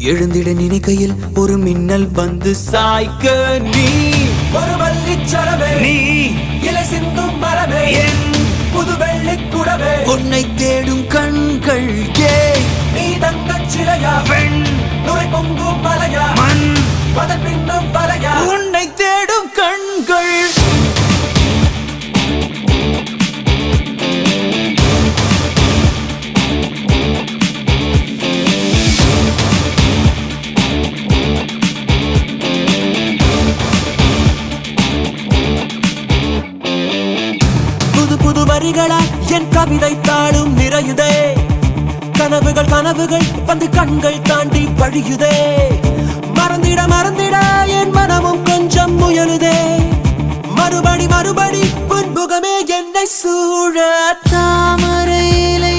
எழுந்திட நினைக்கையில் ஒரு மின்னல் வந்து சாய்க்க நீ ஒரு வள்ளிச்சரமே நீ இலை சிந்தும் மரமே என் புது வெள்ளிக்குடமே உன்னை தேடும் கண்கள் ஏ நீ தங்கச் சிலையா பெண் நுரை பொங்கும் மலையா மண் அதன் பின்னும் வலையா உன்னை தேடும் கண்கள் புது வரிகளா என் கவிதை தாளும் நிறையுதே கனவுகள் வந்து கண்கள் தாண்டி பழியுதே மறந்திட என் மனமும் கொஞ்சம் முயலுதே மறுபடி புன்புகமே என்னை சூழ தாமரை இலை